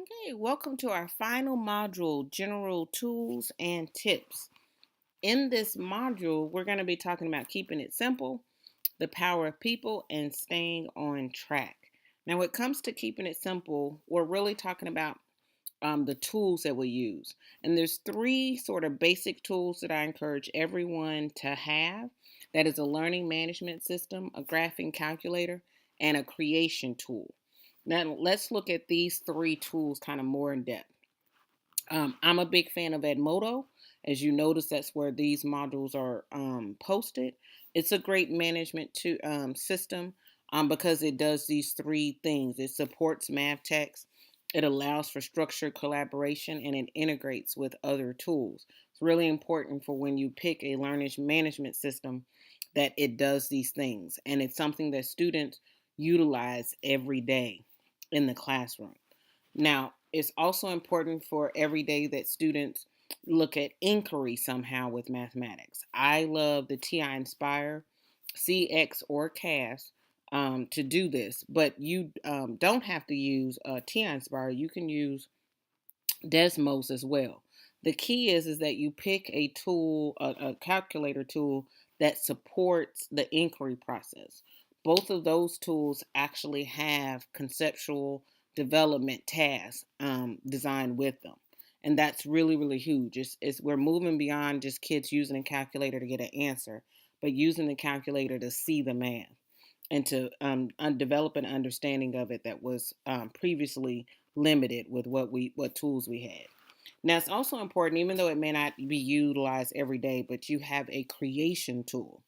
Okay, welcome to our final module, General Tools and Tips. In this module, we're going to be talking about keeping it simple, the power of people, and staying on track. Now, when it comes to keeping it simple, we're really talking about the tools that we use. And there's three sort of basic tools that I encourage everyone to have. That is a learning management system, a graphing calculator, and a creation tool. Now, let's look at these three tools kind of more in depth. I'm a big fan of Edmodo. As you notice, that's where these modules are posted. It's a great management system because it does these three things. It supports math text, it allows for structured collaboration, and it integrates with other tools. It's really important for when you pick a learning management system that it does these things. And it's something that students utilize every day in the classroom. Now, it's also important for every day that students look at inquiry somehow with mathematics. I love the TI Nspire, CX, or CAS to do this, but you don't have to use TI Nspire. You can use Desmos as well. The key is that you pick a tool, a calculator tool that supports the inquiry process. Both of those tools actually have conceptual development tasks designed with them. And that's really, really huge. We're moving beyond just kids using a calculator to get an answer, but using the calculator to see the math and to develop an understanding of it that was previously limited with what tools we had. Now, it's also important, even though it may not be utilized every day, but you have a creation tool.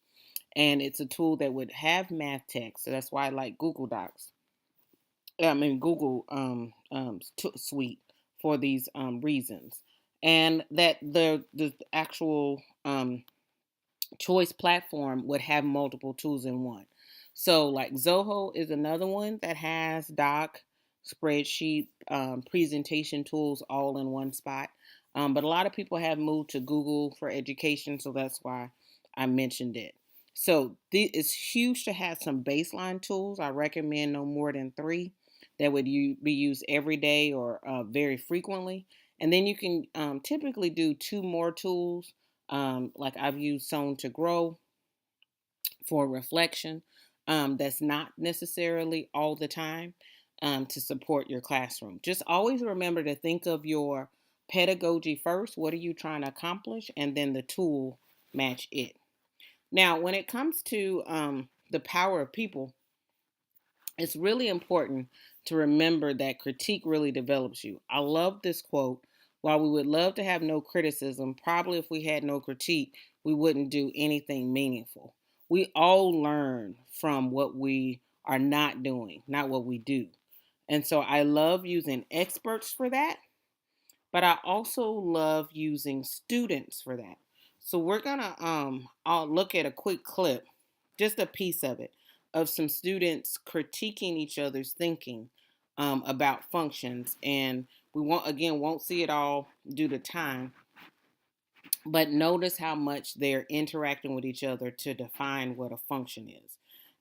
And it's a tool that would have math text. So that's why I like Google Docs. Google Suite for these reasons. And that the actual choice platform would have multiple tools in one. So like Zoho is another one that has doc, spreadsheet, presentation tools all in one spot. But a lot of people have moved to Google for education, so that's why I mentioned it. So it's huge to have some baseline tools. I recommend no more than 3 that would be used every day or very frequently. And then you can typically do 2 more tools. Like I've used Sown to Grow for reflection. That's not necessarily all the time to support your classroom. Just always remember to think of your pedagogy first. What are you trying to accomplish? And then the tool match it. Now, when it comes to the power of people, it's really important to remember that critique really develops you. I love this quote. While we would love to have no criticism, probably if we had no critique, we wouldn't do anything meaningful. We all learn from what we are not doing, not what we do. And so I love using experts for that, but I also love using students for that. So we're gonna I'll look at a quick clip, just a piece of some students critiquing each other's thinking about functions, and we won't see it all due to time, but notice how much they're interacting with each other to define what a function is.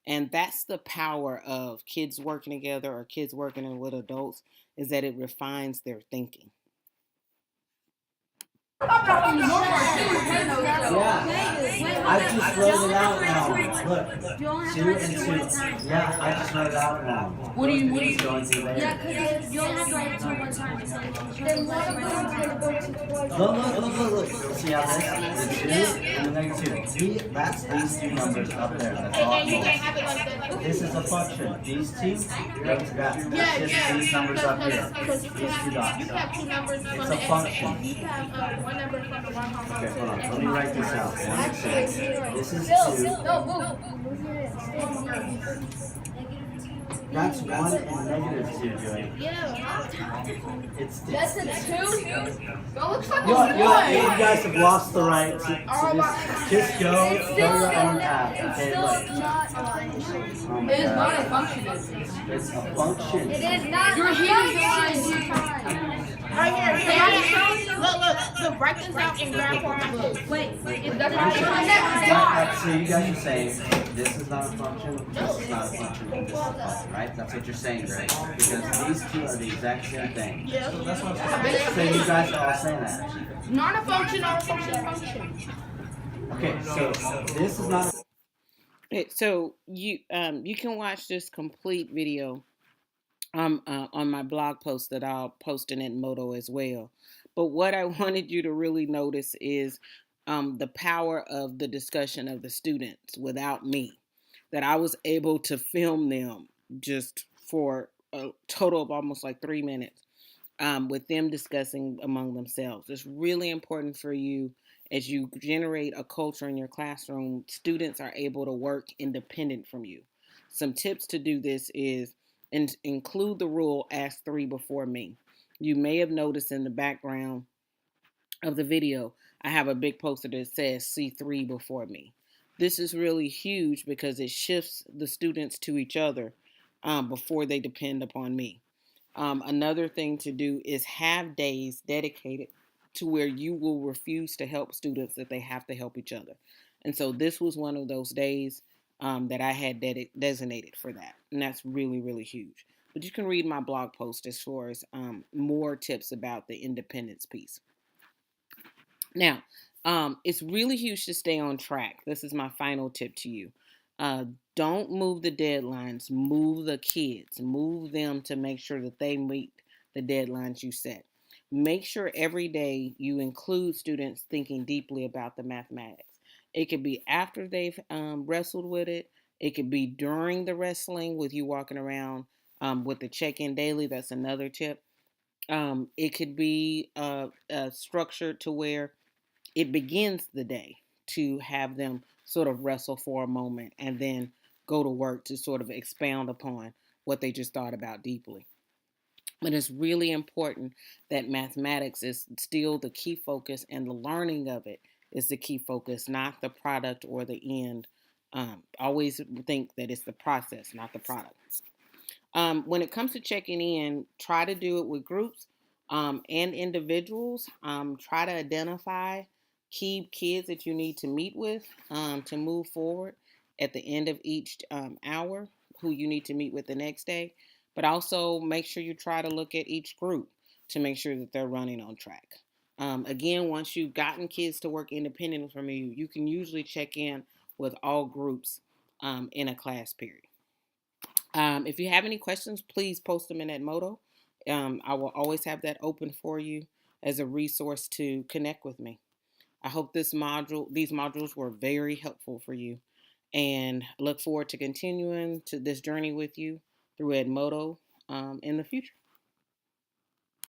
And that's the power of kids working together or kids working with adults, is that it refines their thinking. Yeah, I just wrote it out now. Look, 2 and 2. Yeah, I just wrote it out now. What do you going to later? Yeah, because you only have to write it 2 one time. Then one of them is going to go to twice. Look. See how this? The 2 and the negative 2. That's these 2 numbers up there. That's all. This is a function. These 2 go to that. That's just these numbers up here. These 2 dots. You have 2 numbers from It's the a function. You have 1 number from the 1 Okay, hold on. Let me write this out. 1, 6. This is 2. That's 1 and negative 2, Joey. Yeah. It's That's a 2? It looks like you a 1. guys have lost the right to just go your own path. Okay, look. It is not a function. It's a function. It is not. You're hearing the line 2 times. Right here. Look. the write this out in graph format too. Wait, if That's that's why So you guys are saying this is not a function, this is not a function, and this is a function, right? That's what you're saying, right? Because these two are the exact same thing. Yeah. So you guys are all saying that. Not a function, not a function. Okay, so this is not. So you can watch this complete video on my blog post that I'll post in Edmodo as well. But what I wanted you to really notice is the power of the discussion of the students without me. That I was able to film them just for a total of almost like 3 minutes with them discussing among themselves. It's really important for you as you generate a culture in your classroom. Students are able to work independent from you. Some tips to do this is include the rule ask three before me. You may have noticed in the background of the video, I have a big poster that says see three before me. This is really huge because it shifts the students to each other before they depend upon me. Another thing to do is have days dedicated to where you will refuse to help students that they have to help each other. And so this was one of those days that I had designated for that. And that's really, really huge. But you can read my blog post as far as more tips about the independence piece. Now, it's really huge to stay on track. This is my final tip to you. Don't move the deadlines. Move the kids. Move them to make sure that they meet the deadlines you set. Make sure every day you include students thinking deeply about the mathematics. It could be after they've wrestled with it. It could be during the wrestling with you walking around with the check-in daily. That's another tip. It could be structured to where it begins the day to have them sort of wrestle for a moment and then go to work to sort of expound upon what they just thought about deeply. But it's really important that mathematics is still the key focus and the learning of it is the key focus, not the product or the end. Always think that it's the process, not the product. When it comes to checking in, try to do it with groups and individuals. Try to identify key kids that you need to meet with to move forward at the end of each hour, who you need to meet with the next day. But also make sure you try to look at each group to make sure that they're running on track. Again, once you've gotten kids to work independently from you, you can usually check in with all groups in a class period. If you have any questions, please post them in Edmodo. I will always have that open for you as a resource to connect with me. I hope these modules were very helpful for you, and look forward to continuing to this journey with you through Edmodo in the future.